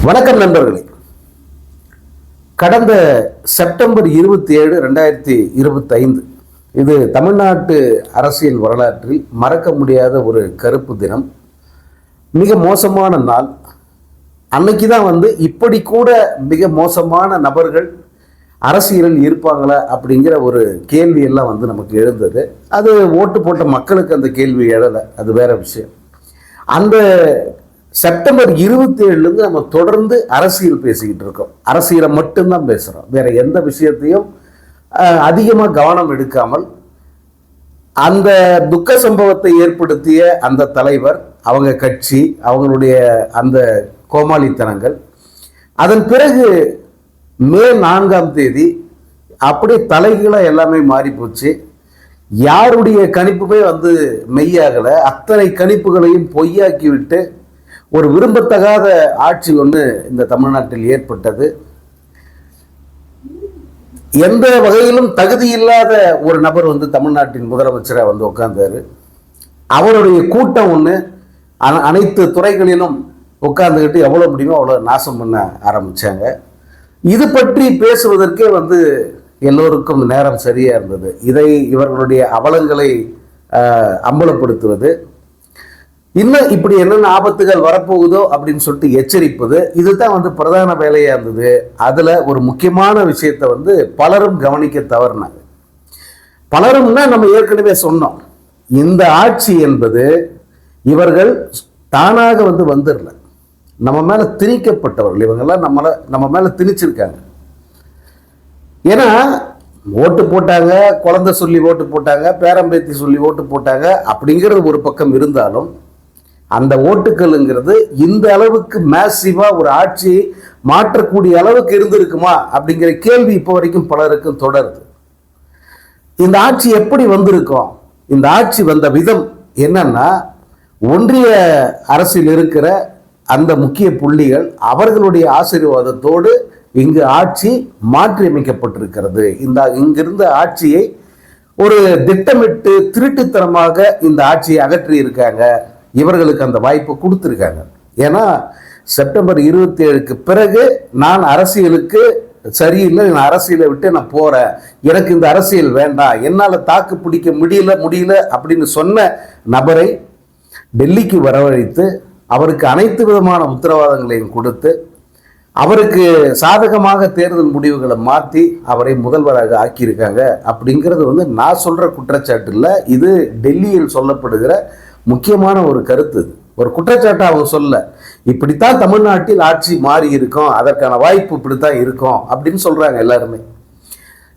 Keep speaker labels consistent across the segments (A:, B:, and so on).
A: வணக்கம் நண்பர்களே. கடந்த செப்டம்பர் 27, 2025 இது தமிழ்நாட்டு அரசியல் வரலாற்றில் மறக்க முடியாத ஒரு கருப்பு தினம். மிக மோசமான நாள். அன்னைக்கு தான் இப்படி கூட மிக மோசமான நபர்கள் அரசியலில் இருப்பாங்களா அப்படிங்கிற ஒரு கேள்வி எல்லாம் நமக்கு எழுந்தது. அது ஓட்டு போட்ட மக்களுக்கு அந்த கேள்வி எழலை, அது வேற விஷயம். அந்த செப்டம்பர் 27 நம்ம தொடர்ந்து அரசியல் பேசிக்கிட்டு இருக்கோம். அரசியலை மட்டும்தான் பேசுகிறோம், வேற எந்த விஷயத்தையும் அதிகமாக கவனம் எடுக்காமல். அந்த துக்க சம்பவத்தை ஏற்படுத்திய அந்த தலைவர், அவங்க கட்சி, அவங்களுடைய அந்த கோமாளித்தனங்கள், அதன் பிறகு மே 4 அப்படியே தலைகீழாக எல்லாமே மாறி போச்சு. யாருடைய கணிப்புமே மெய்யாகலை. அத்தனை கணிப்புகளையும் பொய்யாக்கி விட்டு ஒரு விரும்பத்தகாத ஆட்சி ஒன்று இந்த தமிழ்நாட்டில் ஏற்பட்டது. எந்த வகையிலும் தகுதி இல்லாத ஒரு நபர் தமிழ்நாட்டின் முதலமைச்சராக உட்கார்ந்தாரு. அவருடைய கூட்டம் ஒன்று அனைத்து துறைகளிலும் உட்கார்ந்துக்கிட்டு எவ்வளோ முடியுமோ அவ்வளோ நாசம் பண்ண ஆரம்பித்தாங்க. இது பற்றி பேசுவதற்கே எல்லோருக்கும் நேரம் சரியாக இருந்தது. இதை இவர்களுடைய அவலங்களை அம்பலப்படுத்துவது, இன்னும் இப்படி என்னென்ன ஆபத்துகள் வரப்போகுதோ அப்படின்னு சொல்லிட்டு எச்சரிப்பது, இதுதான் பிரதான வேலையாக இருந்தது. அதில் ஒரு முக்கியமான விஷயத்தை பலரும் கவனிக்க தவறினாங்க. பலரும்னா நம்ம ஏற்கனவே சொன்னோம், இந்த ஆட்சி என்பது இவர்கள் தானாக வந்துடல, நம்ம மேலே திணிக்கப்பட்டவர்கள். இவங்கெல்லாம் நம்ம மேலே திணிச்சிருக்காங்க. ஏன்னா ஓட்டு போட்டாங்க, குழந்தை சொல்லி ஓட்டு போட்டாங்க, பேரம்பேத்தி சொல்லி ஓட்டு போட்டாங்க அப்படிங்கிறது ஒரு பக்கம் இருந்தாலும், அந்த ஓட்டுக்கள்ங்கிறது இந்த அளவுக்கு மேசிவா ஒரு ஆட்சியை மாற்றக்கூடிய அளவுக்கு இருந்திருக்குமா அப்படிங்கிற கேள்வி இப்போ வரைக்கும் பலருக்கும் தொடருது. இந்த ஆட்சி எப்படி வந்திருக்கும்? இந்த ஆட்சி வந்த விதம் என்னன்னா, ஒன்றிய அரசில் இருக்கிற அந்த முக்கிய புள்ளிகள் அவர்களுடைய ஆசீர்வாதத்தோடு இங்கு ஆட்சி மாற்றியமைக்கப்பட்டிருக்கிறது. இங்கிருந்த ஆட்சியை ஒரு திட்டமிட்டு திருட்டுத்தனமாக இந்த ஆட்சியை அகற்றி இருக்காங்க. இவர்களுக்கு அந்த வாய்ப்பு கொடுத்துருக்காங்க. ஏன்னா செப்டம்பர் 27க்கு பிறகு நான் அரசியலுக்கு சரியில்லை, நான் அரசியலை விட்டு நான் போறேன், எனக்கு இந்த அரசியல் வேண்டாம், என்னால் தாக்கு பிடிக்க முடியல அப்படின்னு சொன்ன நபரை டெல்லிக்கு வரவழைத்து அவருக்கு அனைத்து விதமான உத்தரவாதங்களையும் கொடுத்து அவருக்கு சாதகமாக தேர்தல் முடிவுகளை மாற்றி அவரை முதல்வராக ஆக்கியிருக்காங்க. அப்படிங்கிறது நான் சொல்ற குற்றச்சாட்டு இல்லை, இது டெல்லியில் சொல்லப்படுகிற முக்கியமான ஒரு கருத்து. ஒரு குற்றச்சாட்டு அவங்க சொல்ல, இப்படித்தான் தமிழ்நாட்டில் ஆட்சி மாறி இருக்கும், அதற்கான வாய்ப்பு இப்படித்தான் இருக்கும் அப்படின்னு சொல்றாங்க எல்லாருமே.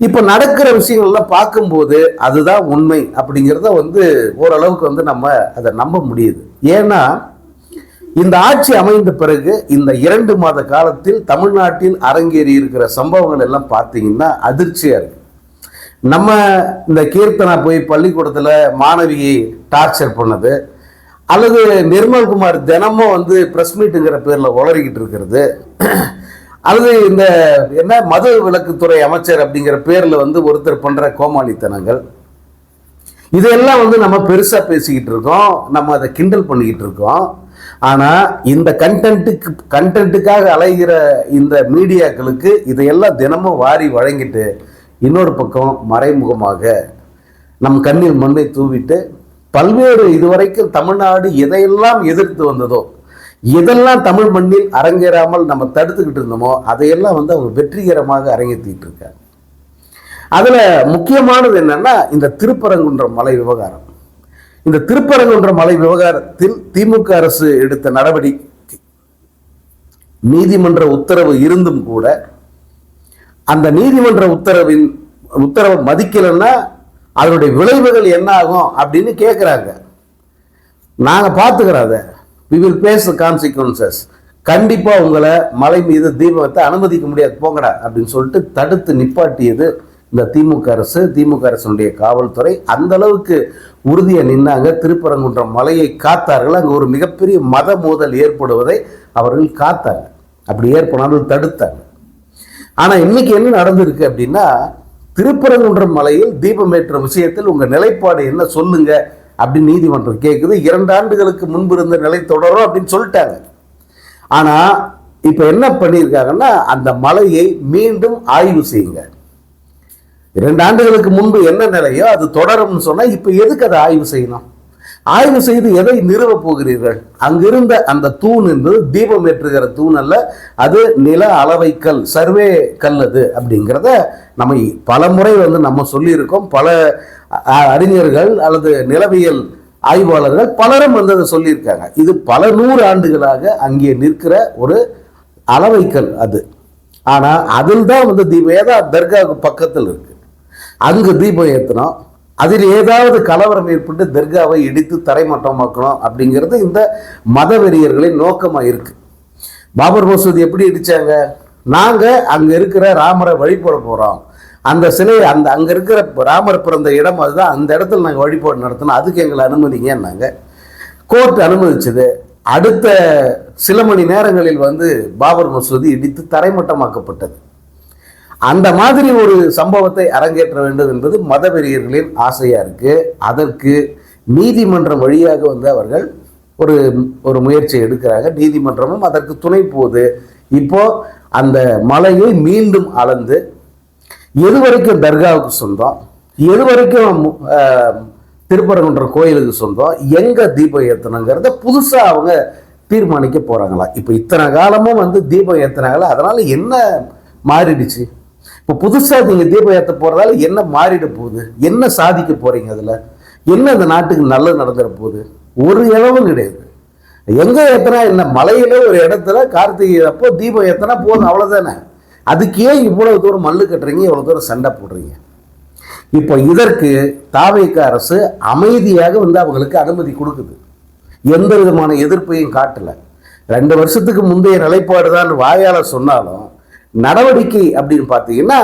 A: இப்ப நடக்கிற விஷயங்கள்லாம் பார்க்கும்போது அதுதான் உண்மை அப்படிங்கிறத ஓரளவுக்கு நம்ம அதை நம்ப முடியுது. ஏன்னா இந்த ஆட்சி அமைந்த பிறகு இந்த 2 மாத காலத்தில் தமிழ்நாட்டில் அரங்கேறி இருக்கிற சம்பவங்கள் எல்லாம் பார்த்தீங்கன்னா அதிர்ச்சியா இருக்கு. நம்ம இந்த கீர்த்தனா போய் பள்ளிக்கூடத்தில் மாணவியை டார்ச்சர் பண்ணது, அல்லது நிர்மல்குமார் தினமும் பிரஸ் மீட்டுங்கிற பேரில் உளறிக்கிட்டு இருக்கிறது, அல்லது இந்த என்ன மது விலக்குத்துறை அமைச்சர் அப்படிங்கிற பேரில் ஒருத்தர் பண்ணுற கோமாளித்தனங்கள், இதெல்லாம் நம்ம பெருசாக பேசிக்கிட்டு இருக்கோம், நம்ம அதை கிண்டல் பண்ணிக்கிட்டு இருக்கோம். ஆனால் இந்த கண்டென்ட்டுக்காக அலைகிற இந்த மீடியாக்களுக்கு இதையெல்லாம் தினமும் வாரி வழங்கிட்டு இன்னொரு பக்கம் மறைமுகமாக நம் கண்ணில் மண்ணை தூவிட்டு பல்வேறு இதுவரைக்கும் தமிழ்நாடு எதையெல்லாம் எதிர்த்து வந்ததோ, எதெல்லாம் தமிழ் மண்ணில் அரங்கேறாமல் நம்ம தடுத்துக்கிட்டு இருந்தோமோ அதையெல்லாம் அவங்க வெற்றிகரமாக அரங்கேற்றிட்டு இருக்காங்க. அதுல முக்கியமானது என்னன்னா, இந்த திருப்பரங்குன்றம் மலை விவகாரம். இந்த திருப்பரங்குன்றம் மலை விவகாரத்தில் திமுக அரசு எடுத்த நடவடிக்கை, நீதிமன்ற உத்தரவு இருந்தும் கூட அந்த நீதிமன்ற உத்தரவை மதிக்கலைன்னா அதனுடைய விளைவுகள் என்ன ஆகும் அப்படின்னு கேட்குறாங்க. நாங்கள் பார்த்துக்கிறோம், அதை we will face the consequences. கண்டிப்பாக உங்களை மலை மீது தீபத்தை அனுமதிக்க முடியாது, போங்கடா அப்படின்னு சொல்லிட்டு தடுத்து நிப்பாட்டியது இந்த திமுக அரசு, திமுக அரசுடைய காவல்துறை. அந்த அளவுக்கு உறுதியாக நின்னாங்க. திருப்பரங்குன்றம் மலையை காத்தார்கள். அங்கே ஒரு மிகப்பெரிய மத மோதல் ஏற்படுவதை அவர்கள் காத்தாங்க, அப்படி ஏற்படாமல் தடுத்தாங்க. ஆனால் இன்னைக்கு என்ன நடந்திருக்கு அப்படின்னா, திருப்பரங்குன்றம் மலையில் தீபம் ஏற்ற விஷயத்தில் உங்கள் நிலைப்பாடு என்ன சொல்லுங்க அப்படின்னு நீதிமன்றம் கேட்குது. 2 ஆண்டுகளுக்கு முன்பு இருந்த நிலை தொடரும் அப்படின்னு சொல்லிட்டாங்க. ஆனால் இப்ப என்ன பண்ணியிருக்காங்கன்னா, அந்த மலையை மீண்டும் ஆய்வு செய்யுங்க. 2 ஆண்டுகளுக்கு முன்பு என்ன நிலையோ அது தொடரும்னு சொன்னா இப்ப எதுக்கு அதை ஆய்வு செய்யணும்? ஆய்வு செய்து எதை நிறுவ போகிறீர்கள்? அங்கிருந்த அந்த தூண் என்பது தீபம் ஏற்றுகிற தூண் அல்ல, அது நில அளவை கல், சர்வே கல் அது அப்படிங்கிறத நம்ம பல முறை நம்ம சொல்லியிருக்கோம். பல அறிஞர்கள் அல்லது நிலவியல் ஆய்வாளர்கள் பலரும் அதை சொல்லியிருக்காங்க. இது பல 100 ஆண்டுகளாக அங்கே நிற்கிற ஒரு அளவைக்கல் அது. ஆனா அதில் தான் தீபம் ஏதா தர்காவுக்கு பக்கத்தில் இருக்கு, அங்கு தீபம் ஏற்றணும். அதில் ஏதாவது கலவரம் ஏற்பட்டு தர்காவை இடித்து தரைமட்டமாக்கணும் அப்படிங்கிறது இந்த மதவெறியர்களின் நோக்கமாக இருக்கு. பாபர் மசூதி எப்படி இடிச்சாங்க? நாங்க அங்க இருக்கிற ராமரை வழிபட போறோம், அந்த சிலை அங்க இருக்கிற ராமர் பிறந்த இடம் அதுதான், அந்த இடத்துல நாங்கள் வழிபாடு நடத்தணும், அதுக்கு எங்களை அனுமதிங்கன்னாங்க. கோர்ட் அனுமதிச்சது. அடுத்த சில மணி நேரங்களில் பாபர் மசூதி இடித்து தரைமட்டமாக்கப்பட்டது. அந்த மாதிரி ஒரு சம்பவத்தை அரங்கேற்ற வேண்டும் என்பது மதவெறியர்களின் ஆசையா இருக்கு. அதற்கு நீதிமன்றம் வழியாக அவர்கள் ஒரு ஒரு முயற்சி எடுக்கிறாங்க. நீதிமன்றமும் அதற்கு துணை போகுது. இப்போ அந்த மலையை மீண்டும் அளந்து எது வரைக்கும் தர்காவுக்கு சொந்தம், எது வரைக்கும் திருப்பரங்குன்றம் கோயிலுக்கு சொந்தம், எங்க தீபம் ஏற்றணுங்கிறத புதுசா அவங்க தீர்மானிக்க போறாங்களா. இப்போ இத்தனை காலமும் தீபம் ஏற்றினாங்களா, அதனால என்ன மாறிடுச்சு? இப்போ புதுசா நீங்க தீபம் ஏற்ற போறதால என்ன மாறிட போகுது? என்ன சாதிக்க போறீங்க? அதுல என்ன இந்த நாட்டுக்கு நல்லது நடந்துட போகுது? ஒரு இளவும் கிடையாது. எங்க ஏத்தனா என்ன? மலையில ஒரு இடத்துல கார்த்திகை அப்போ தீபம் ஏத்தனா போதும், அவ்வளவுதானே. அதுக்கு ஏன் இவ்வளவு தூரம் மல்லு கட்டுறீங்க, இவ்வளவு தூரம் சண்டை போடுறீங்க? இப்போ இதற்கு தாவேக அரசு அமைதியாக அவங்களுக்கு அனுமதி கொடுக்குது. எந்த விதமான எதிர்ப்பையும் காட்டல. 2 வருஷத்துக்கு முந்தைய நிலைப்பாடு தான் வாயால சொன்னாலும் நடவடிக்கை அப்படின்னு பார்த்தீங்கன்னா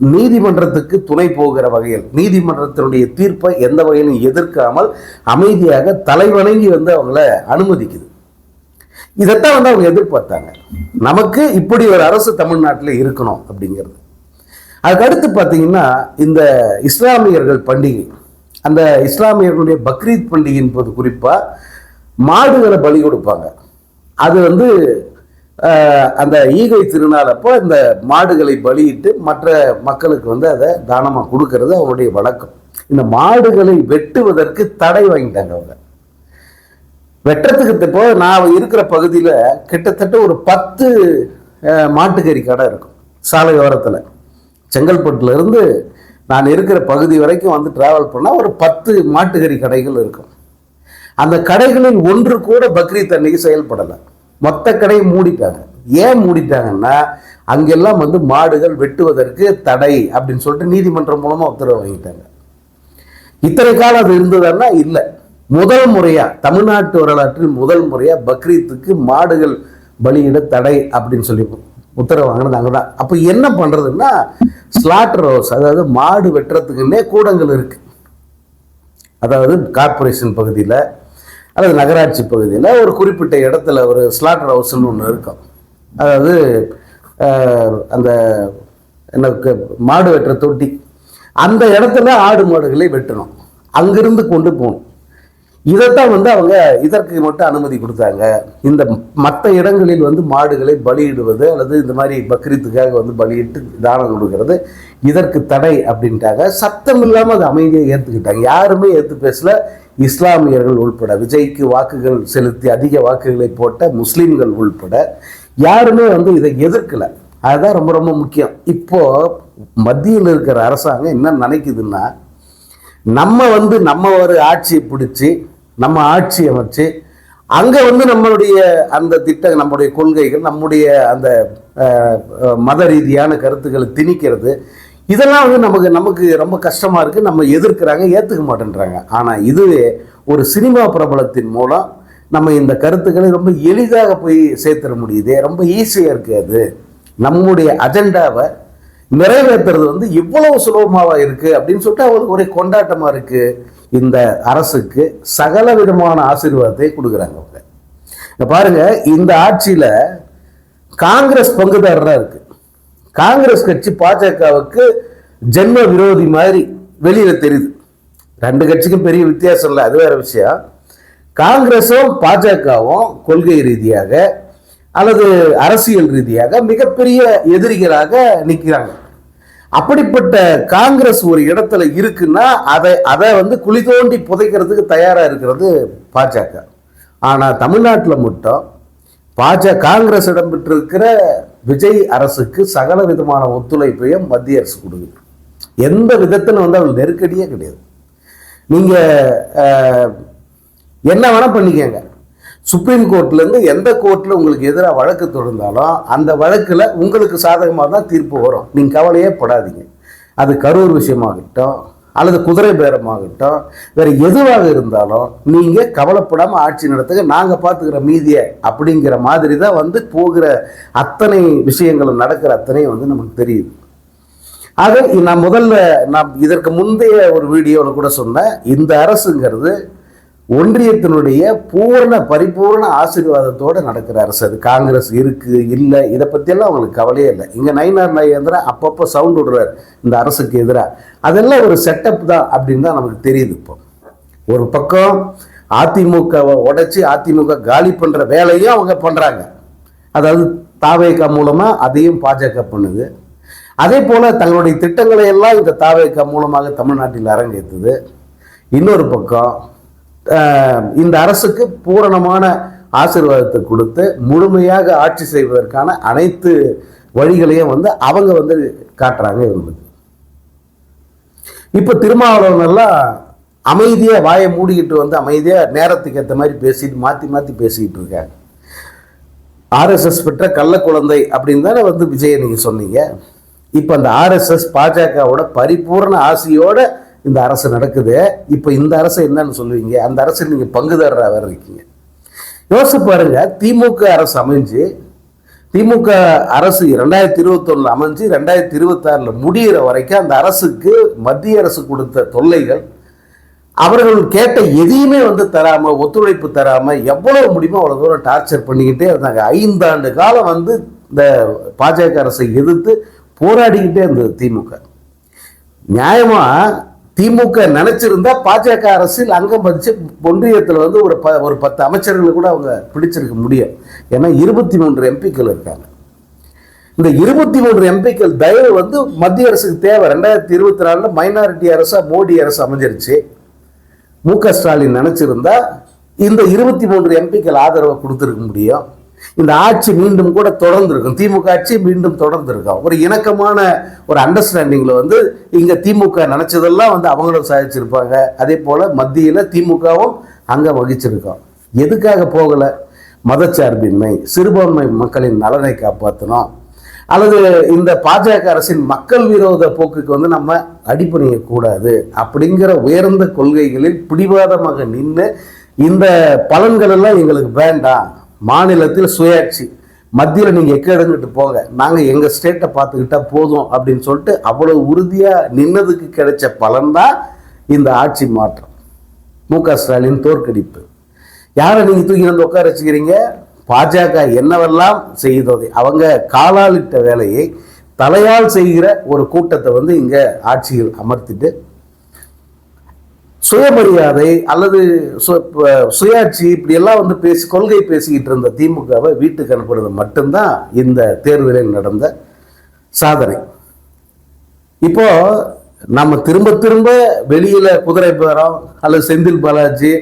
A: நீதிமன்றத்துக்கு துணை போகிற வகையில், நீதிமன்றத்தினுடைய தீர்ப்பை எந்த வகையிலும் எதிர்க்காமல் அமைதியாக தலைவணங்கி அவங்கள அனுமதிக்குது. இதைத்தான் அவங்க எதிர்பார்த்தாங்க. நமக்கு இப்படி ஒரு அரசு தமிழ்நாட்டில் இருக்கணும் அப்படிங்கிறது. அதுக்கு அடுத்து பார்த்தீங்கன்னா இந்த இஸ்லாமியர்கள் பண்டிகை, அந்த இஸ்லாமியர்களுடைய பக்ரீத் பண்டிகையின் போது குறிப்பாக மாடுகளை பலி கொடுப்பாங்க. அது அந்த ஈகை திருநாள் அப்போ இந்த மாடுகளை பலியிட்டு மற்ற மக்களுக்கு அதை தானமாக கொடுக்கறது அவருடைய வழக்கம். இந்த மாடுகளை வெட்டுவதற்கு தடை வாங்கிட்டாங்க அவங்க. வெட்டுறதுக்கு இப்போ நான் இருக்கிற பகுதியில் கிட்டத்தட்ட ஒரு 10 மாட்டுக்கறி கடை இருக்கும் சாலை ஓரத்தில். செங்கல்பட்டுல இருந்து நான் இருக்கிற பகுதி வரைக்கும் டிராவல் பண்ணால் ஒரு 10 மாட்டுக்கறி கடைகள் இருக்கும். அந்த கடைகளில் ஒன்று கூட பக்ரீத் அன்னைக்கு செயல்படலை. மொத்த கடையை மூடிட்டாங்க. ஏன் மூடிட்டாங்கன்னா அங்கெல்லாம் மாடுகள் வெட்டுவதற்கு தடை அப்படின்னு சொல்லிட்டு நீதிமன்றம் மூலமா உத்தரவு வாங்கிட்டாங்க. இத்தனை காலம் அது இருந்ததுன்னா இல்லை. முதல் முறையா தமிழ்நாட்டு வரலாற்றில் முதல் முறையா பக்ரீத்துக்கு மாடுகள் பலியிட தடை அப்படின்னு சொல்லி உத்தரவு வாங்கினது அங்கதான். அப்போ என்ன பண்றதுன்னா ஸ்லாட்டர் ஹவுஸ், அதாவது மாடு வெட்டுறதுக்குன்னே கூடங்கள் இருக்கு. அதாவது கார்பரேஷன் பகுதியில் அல்லது நகராட்சி பகுதியில் ஒரு குறிப்பிட்ட இடத்துல ஒரு ஸ்லாட்டர் ஹவுஸ்ன்னு ஒன்று இருக்கும். அதாவது அந்த என்ன மாடு வெட்டுற தொட்டி, அந்த இடத்துல ஆடு மாடுகளை வெட்டணும், அங்கிருந்து கொண்டு போகணும். இதைத்தான் அவங்க இதற்கு மட்டும் அனுமதி கொடுத்தாங்க. இந்த மற்ற இடங்களில் மாடுகளை பலியிடுவது அல்லது இந்த மாதிரி பக்ரீத்துக்காக பலியிட்டு தானம் கொடுக்கறது இதற்கு தடை அப்படின்ட்டாங்க. சத்தம் இல்லாமல் அதை அமைதியாக ஏற்றுக்கிட்டாங்க. யாருமே ஏற்று பேசல. இஸ்லாமியர்கள் உள்பட, விஜய்க்கு வாக்குகள் செலுத்தி அதிக வாக்குகளை போட்ட முஸ்லீம்கள் உள்பட யாருமே இதை எதிர்க்கல. அதுதான் ரொம்ப ரொம்ப முக்கியம். இப்போ மத்தியில் இருக்கிற அரசாங்கம் என்ன நினைக்குதுன்னா, நம்ம நம்ம ஒரு ஆட்சியை பிடிச்சி நம்ம ஆட்சி அமைச்சு அங்கே நம்மளுடைய அந்த திட்டம், நம்முடைய கொள்கைகள், நம்முடைய அந்த மத ரீதியான கருத்துக்களை திணிக்கிறது, இதெல்லாம் நமக்கு ரொம்ப கஷ்டமா இருக்கு. நம்ம எதிர்க்கிறாங்க, ஏற்றுக்க மாட்டேன்றாங்க. ஆனால் இதுவே ஒரு சினிமா பிரபலத்தின் மூலம் நம்ம இந்த கருத்துக்களை ரொம்ப எளிதாக போய் சேர்த்துட முடியுது. ரொம்ப ஈஸியாக இருக்கு. அது நம்முடைய அஜெண்டாவை நிறைவேற்றுறது இவ்வளவு சுலபமாக இருக்கு அப்படின்னு சொல்லிட்டு அவங்களுக்கு ஒரே கொண்டாட்டமா இருக்கு. இந்த அரசுக்கு சகல விதமான ஆசீர்வாதத்தை கொடுக்குறாங்க அவங்க. பாருங்க, இந்த ஆட்சியில காங்கிரஸ் பங்குதாரரா இருக்கு. காங்கிரஸ் கட்சி பாஜகவுக்கு ஜென்ம விரோதி மாதிரி வெளியில தெரியுது. 2 கட்சிக்கும் பெரிய வித்தியாசம் இல்லை, அது வேற விஷயம். காங்கிரஸும் பாஜகவும் கொள்கை ரீதியாக அல்லது அரசியல் ரீதியாக மிகப்பெரிய எதிரிகளாக நிற்கிறாங்க. அப்படிப்பட்ட காங்கிரஸ் ஒரு இடத்துல இருக்குன்னா அதை வந்து குழி தோண்டி புதைக்கிறதுக்கு தயாரா இருக்கிறது பாஜக. ஆனா தமிழ்நாட்டில் மட்டும் காங்கிரஸ் இடம்பெற்றிருக்கிற விஜய் அரசுக்கு சகல விதமான ஒத்துழைப்பையும் மத்திய அரசு கொடுக்குது. எந்த விதத்தில் வந்து அவள் நெருக்கடியே கிடையாது. நீங்க என்ன வேணா பண்ணிக்கங்க. சுப்ரீம் கோர்ட்ல இருந்து எந்த கோர்ட்ல உங்களுக்கு எதிராக வழக்கு தொடர்ந்தாலும் அந்த வழக்குல உங்களுக்கு சாதகமாக தான் தீர்ப்பு வரும். நீங்க கவலையே படாதீங்க. அது கரூர் விஷயமாகட்டும் அல்லது குதிரை பேரமாகட்டும் வேற எதுவாக இருந்தாலும் நீங்க கவலைப்படாம ஆட்சி நடத்துங்க, நாங்க பார்த்துக்கிற மீதியை அப்படிங்கிற மாதிரி தான் வந்து போகிற அத்தனை விஷயங்களும் நடக்கிற அத்தனையும் வந்து நமக்கு தெரியுது. ஆக நான் இதற்கு முந்தைய ஒரு வீடியோவில் கூட சொன்னேன், இந்த அரசுங்கிறது ஒன்றியத்தினுடைய பரிபூர்ண ஆசீர்வாதத்தோடு நடக்கிற அரசு. அது காங்கிரஸ் இருக்கு இல்லை இதை பற்றியெல்லாம் அவங்களுக்கு கவலையே இல்லை. இங்கே நயினார் நாகேந்திரா அப்பப்போ சவுண்ட் விடுறார் இந்த அரசுக்கு எதிராக. அதெல்லாம் ஒரு செட்டப் தான் அப்படின்னு தான் நமக்கு தெரியுது. இப்போ ஒரு பக்கம் அதிமுகவை உடைச்சி அதிமுக காலி பண்ணுற வேலையும் அவங்க பண்ணுறாங்க. அதாவது தாவேகா மூலமாக அதையும் பாஜக பண்ணுது. அதே போல் தங்களுடைய திட்டங்களை எல்லாம் இந்த தாவேகா மூலமாக தமிழ்நாட்டில் அரங்கேற்றுது. இன்னொரு பக்கம் இந்த அரசுக்கு பூரணமான ஆசீர்வாதத்தை கொடுத்து முழுமையாக ஆட்சி செய்வதற்கான அனைத்து வழிகளையும் வந்து அவங்க வந்து காட்டுறாங்க இவங்களுக்கு. இப்ப திருமாவளவனெல்லாம் அமைதியா வாயை மூடிக்கிட்டு வந்து அமைதியா நேரத்துக்கு ஏற்ற மாதிரி பேசிட்டு மாத்தி பேசிக்கிட்டு இருக்காங்க. ஆர்எஸ்எஸ் பெற்ற கள்ள குழந்தை அப்படின்னு தானே வந்து விஜய் நீங்க சொன்னீங்க. இப்ப அந்த ஆர்எஸ்எஸ் பாஜகவோட பரிபூர்ண ஆசையோட இந்த அரசு நடக்குது. இப்போ இந்த அரசு என்னன்னு சொல்லுவீங்க? அந்த அரசு நீங்க பங்குதாரராக வேற இருக்கீங்க. யோசிச்சு பாருங்க. திமுக அரசு அமைஞ்சு திமுக அரசு 2021 அமைஞ்சு 2026 முடிகிற வரைக்கும் அந்த அரசுக்கு மத்திய அரசு கொடுத்த தொல்லைகள், அவர்கள் கேட்ட எதையுமே வந்து தராம ஒத்துழைப்பு தராம எவ்வளவு முடியுமோ அவ்வளவு தூரம் டார்ச்சர் பண்ணிக்கிட்டே இருந்தாங்க. 5 ஆண்டு காலம் வந்து இந்த பாஜக அரசை எதிர்த்து போராடிக்கிட்டே இருந்தது திமுக. நியாயமா திமுக நினைச்சிருந்தா பாஜக அரசில் அங்கம் பதிச்சு ஒன்றியத்தில் வந்து ஒரு 10 அமைச்சர்கள் கூட அவங்க பிடிச்சிருக்க முடியும். ஏன்னா 23 எம்பிக்கள் இருக்காங்க. இந்த 23 எம்பிக்கள் தயவு வந்து மத்திய அரசுக்கு தேவை. 2024 மைனாரிட்டி அரசா மோடி அரசு அமைஞ்சிருச்சு. மு.க. ஸ்டாலின் நினைச்சிருந்தா இந்த 23 எம்பிக்கள் ஆதரவை கொடுத்துருக்க முடியும். இந்த ஆட்சி மீண்டும் கூட தொடர்ந்து இருக்கும். திமுக ஆட்சி மீண்டும் தொடர்ந்து இருக்கும். ஒரு இணக்கமான ஒரு அண்டர்ஸ்டாண்டிங்ல வந்து இங்க திமுக நினைச்சதெல்லாம் வந்து அவங்களும் சாதிச்சிருப்பாங்க. அதே போல மத்தியில திமுகவும் அங்க வகிச்சிருக்கோம். எதுக்காக போகல? மதச்சார்பின்மை, சிறுபான்மை மக்களின் நலனை காப்பாற்றணும், அல்லது இந்த பாஜக அரசின் மக்கள் விரோத போக்குக்கு வந்து நம்ம அடிபணிய கூடாது அப்படிங்கிற உயர்ந்த கொள்கைகளில் பிடிவாதமாக நின்று இந்த பலன்கள் எல்லாம் எங்களுக்கு வேண்டாம், மாநிலத்தில் சுயாட்சி, மத்தியில் நீங்கள் எக்கெடுங்கிட்டு போங்க, நாங்கள் எங்கள் ஸ்டேட்டை பார்த்துக்கிட்டா போதும் அப்படின்னு சொல்லிட்டு அவ்வளவு உறுதியாக நின்னதுக்கு கிடைச்ச பலன்தான் இந்த ஆட்சி மாற்றம். மு.க. ஸ்டாலின் தோற்கடிப்பு. யாரை நீங்கள் தூக்கி வந்து உட்கார வச்சுக்கிறீங்க? பாஜக என்னவெல்லாம் செய்தது, அவங்க காலாளிட்ட வேலையை தலையால் செய்கிற ஒரு கூட்டத்தை வந்து இங்கே ஆட்சியில் அமர்த்திட்டு சுயமரியாதை அல்லது சுயாட்சி இப்படியெல்லாம் வந்து கொள்கை பேசிக்கிட்டு இருந்த திமுகவை வீட்டுக்கு அனுப்புறது மட்டும்தான் இந்த தேர்தலில் நடந்த சாதனை. இப்போ நம்ம திரும்ப வெளியில குதிரை பேரம் அல்லது செந்தில் பாலாஜி,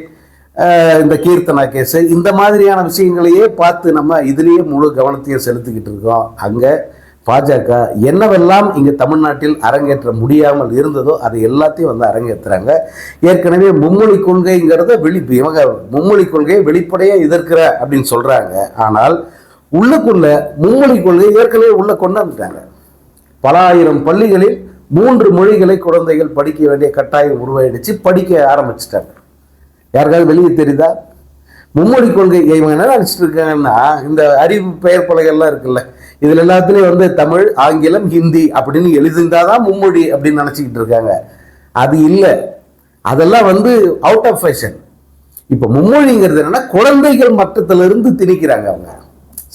A: இந்த கீர்த்தனா கேஸ், இந்த மாதிரியான விஷயங்களையே பார்த்து நம்ம இதுலேயே முழு கவனத்தையும் செலுத்திக்கிட்டு இருக்கோம். அங்கே பாஜக என்னவெல்லாம் இங்கே தமிழ்நாட்டில் அரங்கேற்ற முடியாமல் இருந்ததோ அதை எல்லாத்தையும் வந்து அரங்கேற்றுறாங்க. ஏற்கனவே மும்மொழி கொள்கைங்கிறத இவங்க மும்மொழி கொள்கையை வெளிப்படையாக எதிர்க்கிற அப்படின்னு சொல்கிறாங்க. ஆனால் உள்ளுக்குள்ள மும்மொழி கொள்கை ஏற்கனவே உள்ள கொண்டு வந்துட்டாங்க. பல ஆயிரம் பள்ளிகளில் 3 மொழிகளை குழந்தைகள் படிக்க வேண்டிய கட்டாயம் உருவாயிடுச்சு, படிக்க ஆரம்பிச்சிட்டாங்க. யாருக்காவது வெளியே தெரியுதா? மும்மொழி கொள்கை இவங்க என்ன நினச்சிட்டு இருக்காங்கன்னா, இந்த அறிவு பெயர் பலகைகள்லாம் இருக்குல்ல, இதில் எல்லாத்துலேயும் வந்து தமிழ், ஆங்கிலம், ஹிந்தி அப்படின்னு எழுதிருந்தாதான் மும்மொழி அப்படின்னு நினச்சிக்கிட்டு இருக்காங்க. அது இல்லை, அதெல்லாம் வந்து அவுட் ஆஃப் ஃபேஷன். இப்போ மும்மொழிங்கிறது என்னன்னா குழந்தைகள் மட்டத்திலிருந்து திணிக்கிறாங்க அவங்க.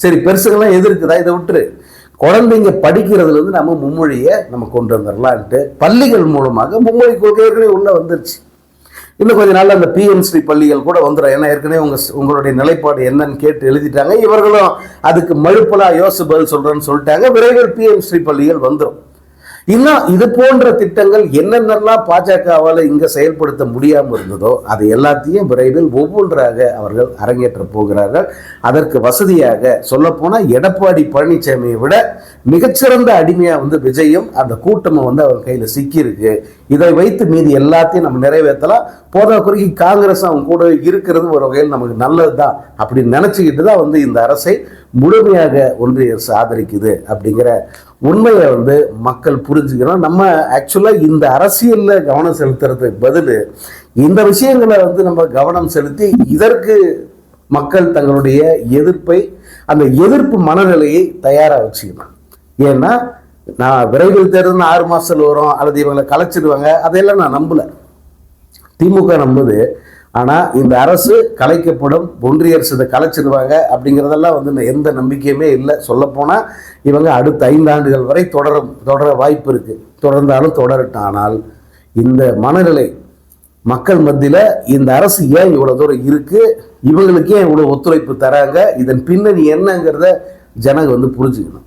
A: சரி, பெருசுகள்லாம் எதிர்க்குதா, இதை விட்டுரு. குழந்தைங்க படிக்கிறதுல இருந்து நம்ம மும்மொழியை நம்ம கொண்டு வந்துடலான்ட்டு பள்ளிகள் மூலமாக மும்மொழி கொள்கைகளே உள்ள வந்துருச்சு. இன்னும் கொஞ்ச நாள் அந்த பிஎம்ஸ்ரீ பள்ளிகள் கூட வந்துடும். ஏன்னா ஏற்கனவே உங்களுடைய நிலைப்பாடு என்னன்னு கேட்டு எழுதிட்டாங்க. இவர்களும் அதுக்கு மழுப்பலா யோசிச்சு பதில் சொல்றேன்னு சொல்லிட்டாங்க. விரைவில் பிஎம்ஸ்ரீ பள்ளிகள் வந்துடும். இன்னும் இது போன்ற திட்டங்கள் என்னென்னலாம் பாஜகவால் இங்கே செயல்படுத்த முடியாமல் இருந்ததோ அதை எல்லாத்தையும் விரைவில் ஒவ்வொன்றாக அவர்கள் அரங்கேற்ற போகிறார்கள். அதற்கு வசதியாக சொல்லப்போனால் எடப்பாடி பழனிசாமியை விட மிகச்சிறந்த அடிமையாக வந்து விஜயும் அந்த கூட்டமும் வந்து அவர் கையில் சிக்கியிருக்கு. இதை வைத்து மீதி எல்லாத்தையும் நம்ம நிறைவேற்றலாம். போதா குறுக்கி காங்கிரஸ் அவங்க கூட இருக்கிறது ஒரு வகையில் நமக்கு நல்லது தான் அப்படின்னு நினச்சிக்கிட்டு தான் வந்து இந்த அரசை முழுமையாக ஒன்றிய அரசு ஆதரிக்குது அப்படிங்கிற உண்மையை வந்து மக்கள் புரிஞ்சுக்கணும். நம்ம ஆக்சுவலாக இந்த அரசியலில் கவனம் செலுத்துறதுக்கு பதில் இந்த விஷயங்களை வந்து நம்ம கவனம் செலுத்தி இதற்கு மக்கள் தங்களுடைய எதிர்ப்பை, அந்த எதிர்ப்பு மனநிலையை தயாராக வச்சுக்கணும். ஏன்னா நான் விரைவில் தேர்தல் 6 மாதத்தில் வரும் அல்லது இவங்களை கலைச்சிடுவாங்க அதையெல்லாம் நான் நம்பலை. திமுக நம்புது. ஆனால் இந்த அரசு கலைக்கப்படும், ஒன்றிய அரசு இதை கலைச்சிடுவாங்க அப்படிங்கிறதெல்லாம் வந்து எந்த நம்பிக்கையுமே இல்லை. சொல்லப்போனால் இவங்க அடுத்த 5 ஆண்டுகள் வரை தொடர வாய்ப்பு இருக்குது. தொடர்ந்தாலும் தொடரட்டும். ஆனால் இந்த மனநிலை மக்கள் மத்தியில் இந்த அரசு ஏன் இவ்வளோ தூரம் இருக்குது, இவங்களுக்கு ஏன் இவ்வளோ ஒத்துழைப்பு தராங்க, இதன் பின்னணி என்னங்கிறத ஜனங்க வந்து புரிஞ்சுக்கணும்.